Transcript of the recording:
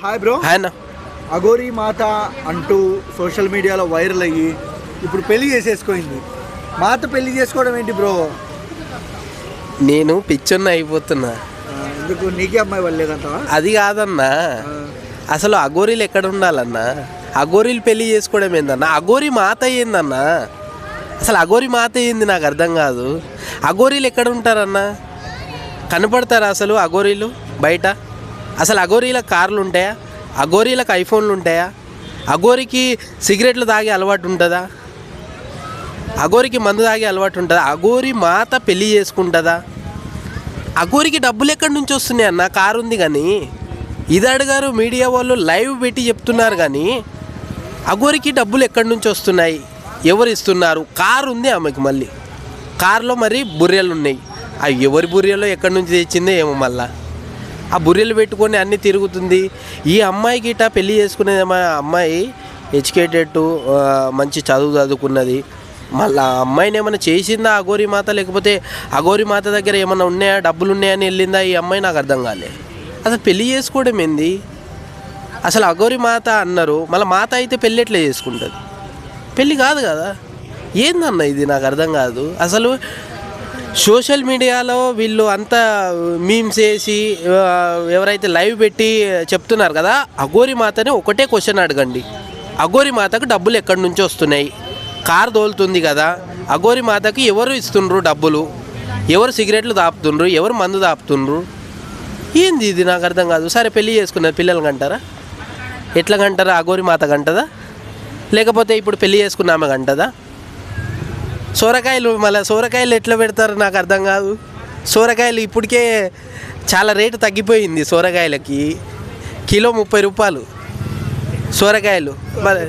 Hi bro. Hi అన్న. అఘోరీ మాత అంటూ social మీడియాలో వైరల్ అయ్యి ఇప్పుడు పెళ్లి చేసేసుకుంది. మాత పెళ్లి చేసుకోవడం ఏంటి బ్రో? నేను పిచ్చొన్న అయిపోతున్నా. ఎందుకు నీకే అమ్మాయి వాళ్ళేదంటావా? అది కాదన్నా, అసలు అఘోరీలు ఎక్కడ ఉండాలన్నా? అఘోరీలు పెళ్లి చేసుకోవడం ఏందన్నా? అఘోరీ మాత ఏందన్నా? అసలు అఘోరీ మాత ఏంది నాకు అర్థం కాదు. అఘోరీలు ఎక్కడ ఉంటారన్నా? కనపడతారా అసలు అఘోరీలు బయట? అసలు అఘోరీలకు కార్లు ఉంటాయా? అఘోరీలకు ఐఫోన్లు ఉంటాయా? అఘోరికి సిగరెట్లు తాగే అలవాటు ఉంటుందా? అఘోరికి మందు తాగే అలవాటు ఉంటుందా? అఘోరి మాత పెళ్ళి చేసుకుంటుందా? అఘోరికి డబ్బులు ఎక్కడి నుంచి వస్తున్నాయి అన్న? కారు ఉంది కానీ, ఇది అడిగారు మీడియా వాళ్ళు, లైవ్ పెట్టి చెప్తున్నారు కానీ అఘోరికి డబ్బులు ఎక్కడి నుంచి వస్తున్నాయి? ఎవరు ఇస్తున్నారు? కారు ఉంది ఆమెకి, మళ్ళీ కారులో మరి బుర్రెలు ఉన్నాయి. అవి ఎవరి బుర్రెలో ఎక్కడి నుంచి తెచ్చిందో ఏమో. మళ్ళా ఆ బుర్రెలు పెట్టుకొని అన్నీ తిరుగుతుంది. ఈ అమ్మాయికి ఇట్లా పెళ్ళి చేసుకునేది అమ్మాయి ఎడ్యుకేటెడ్, మంచి చదువుకున్నది. మళ్ళీ ఆ అమ్మాయిని ఏమైనా చేసిందా అఘోరీ మాత? లేకపోతే అఘోరీ మాత దగ్గర ఏమైనా ఉన్నాయా, డబ్బులు ఉన్నాయని వెళ్ళిందా ఈ అమ్మాయి? నాకు అర్థం కాలే. అసలు పెళ్ళి చేసుకోవడం ఏంది? అసలు అఘోరీ మాత అన్నారు, మళ్ళీ మాత అయితే పెళ్ళి ఎట్లా చేసుకుంటుంది? పెళ్ళి కాదు కదా. ఏందన్న ఇది? నాకు అర్థం కాదు అసలు. సోషల్ మీడియాలో వీళ్ళు అంతా మీమ్స్ వేసి ఎవరైతే లైవ్ పెట్టి చెప్తున్నారు కదా, అఘోరీ మాతని ఒకటే క్వశ్చన్ అడగండి. అఘోరీ మాతకు డబ్బులు ఎక్కడి నుంచి వస్తున్నాయి? కారు తోలుతుంది కదా, అఘోరీ మాతకి ఎవరు ఇస్తుండ్రు డబ్బులు? ఎవరు సిగరెట్లు తాపుతుండ్రు? ఎవరు మందు తాపుతుండ్రు? ఏంది ఇది? నాకు అర్థం కాదు. సరే పెళ్ళి చేసుకున్నారు, పిల్లలు కంటారా? ఎట్లా కంటారా? అఘోరీ మాత కంటదా? లేకపోతే ఇప్పుడు పెళ్ళి చేసుకున్నామే కంటదా? సొరకాయలు, మళ్ళీ సొరకాయలు ఎట్లా పెడతారు నాకు అర్థం కాదు. సొరకాయలు ఇప్పటికే చాలా రేటు తగ్గిపోయింది. సొరకాయలకి కిలో 30 రూపాయలు సొరకాయలు. మరి